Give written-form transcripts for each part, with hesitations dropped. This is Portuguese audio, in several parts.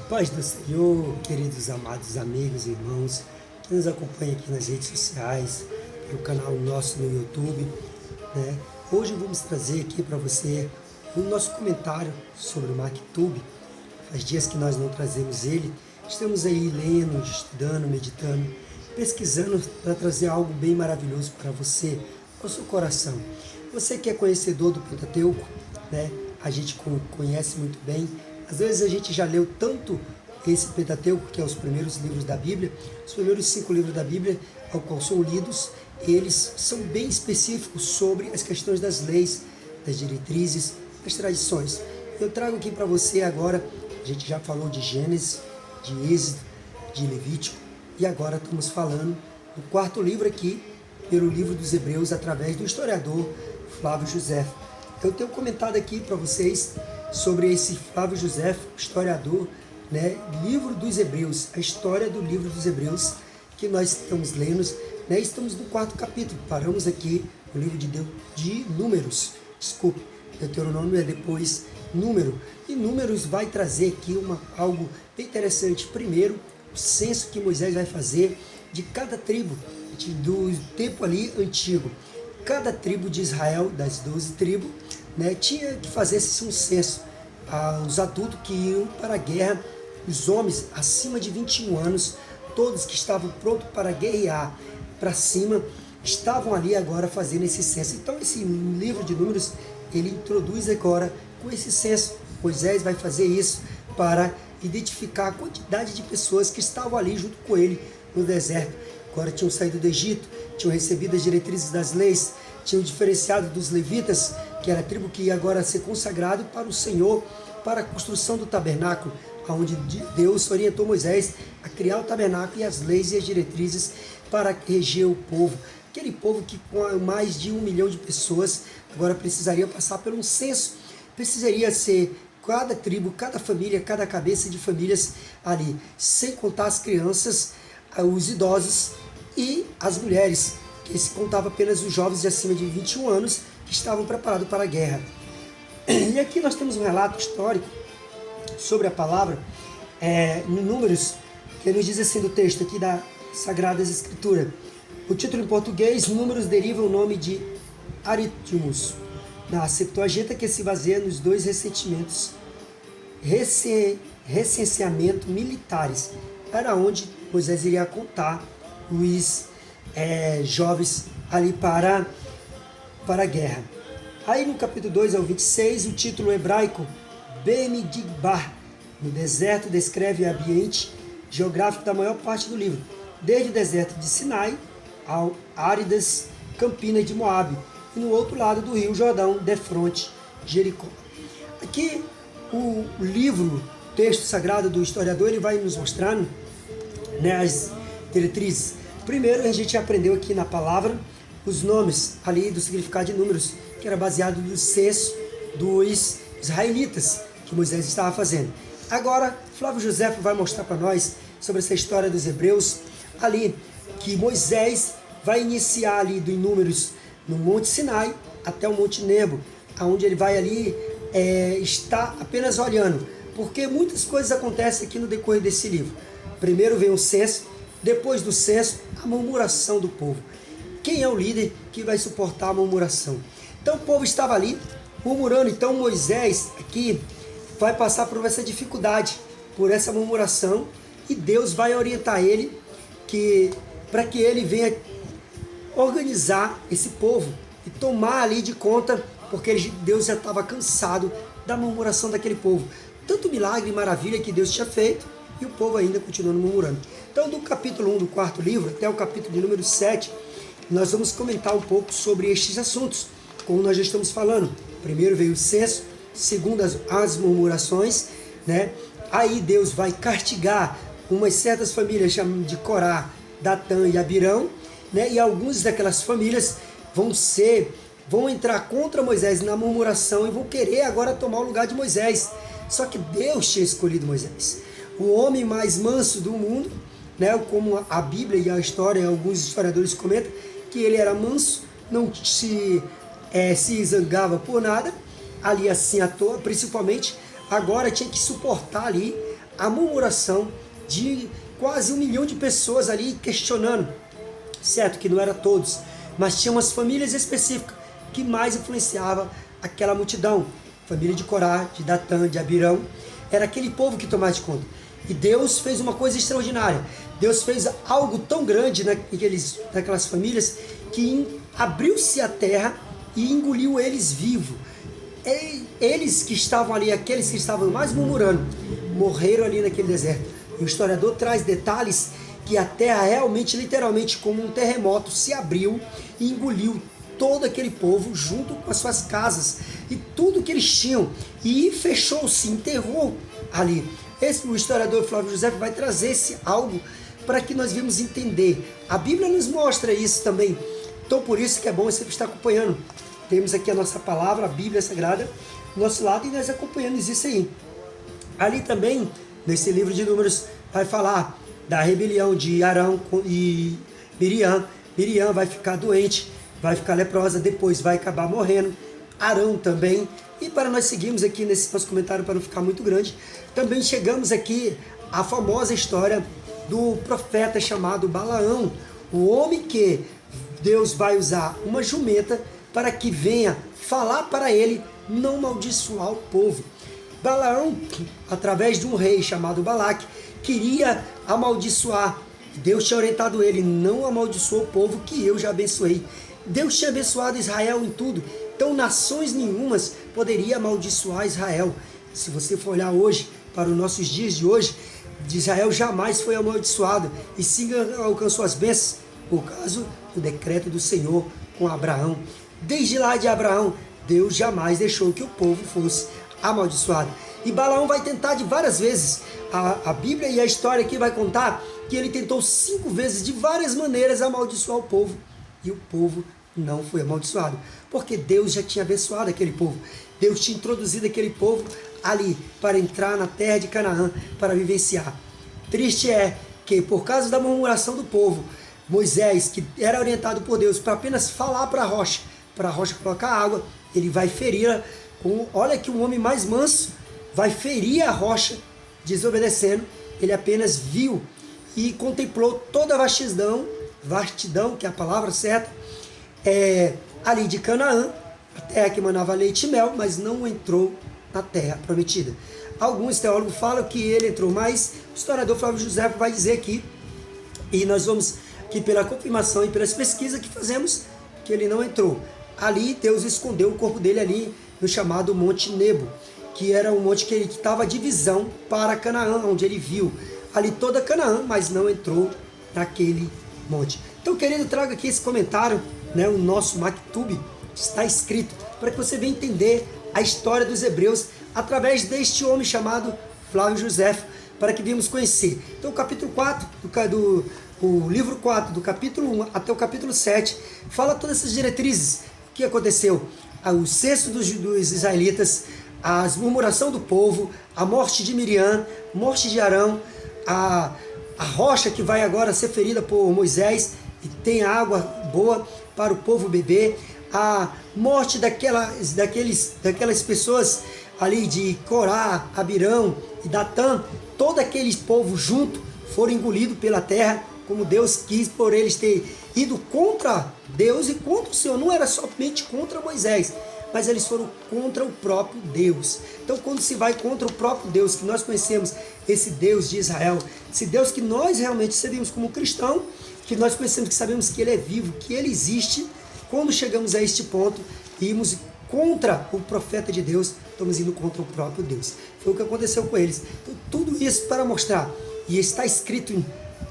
Paz do Senhor, queridos amados amigos e irmãos que nos acompanham aqui nas redes sociais, pelo canal nosso no YouTube, né? Hoje vamos trazer aqui para você o nosso comentário sobre o MacTube. Faz dias que nós não trazemos ele, estamos aí lendo, estudando, meditando, pesquisando para trazer algo bem maravilhoso para você, para o seu coração. Você que é conhecedor do Pentateuco, né? A gente conhece muito bem. Às vezes a gente já leu tanto esse Pentateuco, que é os primeiros livros da Bíblia, os primeiros 5 livros da Bíblia, ao qual são lidos, eles são bem específicos sobre as questões das leis, das diretrizes, das tradições. Eu trago aqui para você agora, a gente já falou de Gênesis, de Êxodo, de Levítico, e agora estamos falando do 4º livro aqui, pelo livro dos Hebreus, através do historiador Flávio José. Eu tenho comentado aqui para vocês sobre esse Flávio José, historiador, né, livro dos Hebreus, a história do livro dos Hebreus, que nós estamos lendo, né, estamos no 4º capítulo, paramos aqui no livro de Números, desculpe, Deuteronômio é depois Número, e Números vai trazer aqui algo bem interessante. Primeiro, o censo que Moisés vai fazer de cada tribo, do tempo ali antigo. Cada tribo de Israel, das 12 tribos, né, tinha que fazer um censo. Os adultos que iam para a guerra, os homens acima de 21 anos, todos que estavam prontos para guerrear para cima, estavam ali agora fazendo esse censo. Então esse livro de Números, ele introduz agora com esse censo. Moisés vai fazer isso para identificar a quantidade de pessoas que estavam ali junto com ele no deserto. Agora tinham saído do Egito, tinham recebido as diretrizes das leis, tinham diferenciado dos levitas, que era a tribo que ia agora ser consagrado para o Senhor, para a construção do tabernáculo, onde Deus orientou Moisés a criar o tabernáculo e as leis e as diretrizes para reger o povo. Aquele povo que com mais de 1 milhão de pessoas agora precisaria passar por um censo, precisaria ser cada tribo, cada família, cada cabeça de famílias ali, sem contar as crianças, os idosos e as mulheres, que se contava apenas os jovens de acima de 21 anos que estavam preparados para a guerra. E aqui nós temos um relato histórico sobre a palavra, em Números, que nos diz assim do texto aqui da Sagradas Escrituras. O título em português, Números, deriva o nome de Aritmos, na Septuaginta, que se baseia nos 2 recenseamento militares, para onde Moisés iria contar os jovens ali para a guerra. Aí no capítulo 2 ao 26, o título hebraico Bemidbar, no deserto, descreve o ambiente geográfico da maior parte do livro, desde o deserto de Sinai ao áridas campinas de Moabe, e no outro lado do rio Jordão, defronte Jericó. Aqui o livro, texto sagrado do historiador, ele vai nos mostrando, né, as diretrizes. Primeiro a gente aprendeu aqui na palavra os nomes ali do significado de Números, que era baseado no censo dos israelitas que Moisés estava fazendo. Agora Flávio José vai mostrar para nós sobre essa história dos hebreus ali, que Moisés vai iniciar ali em Números no Monte Sinai até o Monte Nebo, aonde ele vai ali estar apenas olhando, porque muitas coisas acontecem aqui no decorrer desse livro. Primeiro vem o censo, depois do censo, a murmuração do povo. Quem é o líder que vai suportar a murmuração? Então o povo estava ali murmurando. Então Moisés aqui vai passar por essa dificuldade, por essa murmuração, e Deus vai orientar ele para que ele venha organizar esse povo e tomar ali de conta, porque Deus já estava cansado da murmuração daquele povo. Tanto milagre e maravilha que Deus tinha feito, e o povo ainda continuando murmurando. Então, do capítulo 1 do 4º livro até o capítulo de número 7, nós vamos comentar um pouco sobre estes assuntos, como nós já estamos falando. Primeiro veio o censo, segundo as murmurações, né? Aí Deus vai castigar umas certas famílias, chamam de Corá, Datã e Abirão, né? E algumas daquelas famílias vão entrar contra Moisés na murmuração e vão querer agora tomar o lugar de Moisés. Só que Deus tinha escolhido Moisés, o homem mais manso do mundo, né? Como a Bíblia e a história, alguns historiadores comentam que ele era manso, não se zangava por nada, ali assim à toa, principalmente agora tinha que suportar ali a murmuração de quase 1 milhão de pessoas ali questionando. Certo que não era todos, mas tinha umas famílias específicas que mais influenciava aquela multidão. Família de Corá, de Datã, de Abirão, era aquele povo que tomava de conta. E Deus fez uma coisa extraordinária. Deus fez algo tão grande naquelas famílias que abriu-se a terra e engoliu eles vivos. Eles que estavam ali, aqueles que estavam mais murmurando, morreram ali naquele deserto. E o historiador traz detalhes que a terra realmente, literalmente, como um terremoto, se abriu e engoliu todo aquele povo junto com as suas casas e tudo que eles tinham. E fechou-se, enterrou ali. O historiador Flávio José vai trazer algo para que nós vamos entender. A Bíblia nos mostra isso também. Então por isso que é bom sempre estar acompanhando. Temos aqui a nossa palavra, a Bíblia Sagrada, do nosso lado, e nós acompanhamos isso aí. Ali também, nesse livro de Números, vai falar da rebelião de Arão e Miriam. Miriam vai ficar doente, vai ficar leprosa, depois vai acabar morrendo. Arão também. E para nós seguirmos aqui nesse nosso comentário, para não ficar muito grande, também chegamos aqui à famosa história do profeta chamado Balaão, o homem que Deus vai usar uma jumenta para que venha falar para ele não amaldiçoar o povo. Balaão, através de um rei chamado Balaque, queria amaldiçoar. Deus tinha orientado ele, não amaldiçoa o povo que eu já abençoei. Deus tinha abençoado Israel em tudo, então nações nenhumas poderiam amaldiçoar Israel. Se você for olhar hoje, para os nossos dias de hoje, Israel jamais foi amaldiçoado e sim alcançou as bênçãos, por causa do decreto do Senhor com Abraão. Desde lá de Abraão, Deus jamais deixou que o povo fosse amaldiçoado. E Balaão vai tentar de várias vezes. A Bíblia e a história aqui vai contar que ele tentou 5 vezes, de várias maneiras, amaldiçoar o povo. E o povo não foi amaldiçoado, porque Deus já tinha abençoado aquele povo. Deus tinha introduzido aquele povo ali para entrar na terra de Canaã, para vivenciar. Triste é que, por causa da murmuração do povo, Moisés, que era orientado por Deus para apenas falar para a rocha colocar água, ele vai ferir. Olha que um homem mais manso vai ferir a rocha, desobedecendo. Ele apenas viu e contemplou toda a vastidão, que é a palavra certa, ali de Canaã, a terra que manava leite e mel, mas não entrou na terra prometida. Alguns teólogos falam que ele entrou, mas o historiador Flávio José vai dizer aqui, e nós vamos aqui pela confirmação e pelas pesquisas que fazemos, que ele não entrou. Ali Deus escondeu o corpo dele ali no chamado Monte Nebo, que era um monte que estava a divisão para Canaã, onde ele viu ali toda Canaã, mas não entrou naquele monte. Então, querido, trago aqui esse comentário, né, o nosso Mactube, está escrito, para que você venha entender a história dos hebreus através deste homem chamado Flávio José, para que venhamos conhecer. Então, o capítulo 4, o livro 4, do capítulo 1 até o capítulo 7, fala todas essas diretrizes. O que aconteceu? O censo dos israelitas, a murmuração do povo, a morte de Miriam, morte de Arão, a rocha que vai agora ser ferida por Moisés e tem água boa para o povo beber, a morte daquelas pessoas ali de Corá, Abirão e Datã, todo aquele povo junto foram engolidos pela terra, como Deus quis, por eles ter ido contra Deus e contra o Senhor. Não era somente contra Moisés, mas eles foram contra o próprio Deus. Então, quando se vai contra o próprio Deus, que nós conhecemos, esse Deus de Israel, esse Deus que nós realmente servimos como cristão, que nós conhecemos, que sabemos que Ele é vivo, que Ele existe, quando chegamos a este ponto, irmos contra o profeta de Deus, estamos indo contra o próprio Deus. Foi o que aconteceu com eles. Então, tudo isso para mostrar, e está escrito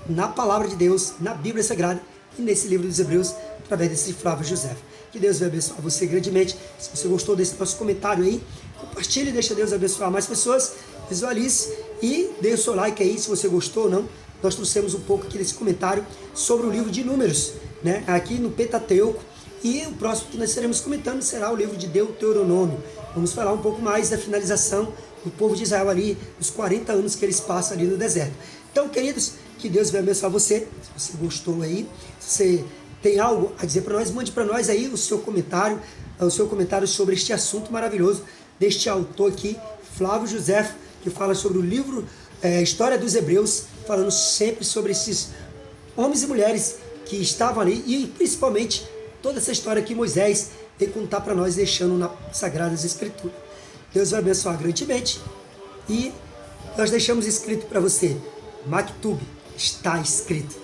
na palavra de Deus, na Bíblia Sagrada e nesse livro dos Hebreus, através desse Flávio José. Que Deus vai abençoar você grandemente. Se você gostou desse nosso comentário aí, compartilhe, deixa Deus abençoar mais pessoas, visualize e dê o seu like aí se você gostou ou não. Nós trouxemos um pouco aqui desse comentário sobre o livro de Números, né? Aqui no Pentateuco. E o próximo que nós estaremos comentando será o livro de Deuteronômio. Vamos falar um pouco mais da finalização do povo de Israel ali, os 40 anos que eles passam ali no deserto. Então, queridos, que Deus vai abençoar você. Se você gostou aí, se você tem algo a dizer para nós, mande para nós aí o seu comentário sobre este assunto maravilhoso deste autor aqui, Flávio José, que fala sobre o livro história dos Hebreus, falando sempre sobre esses homens e mulheres que estavam ali e principalmente toda essa história que Moisés veio contar para nós, deixando nas Sagradas Escrituras. Deus vai abençoar grandemente e nós deixamos escrito para você, Maktub, está escrito.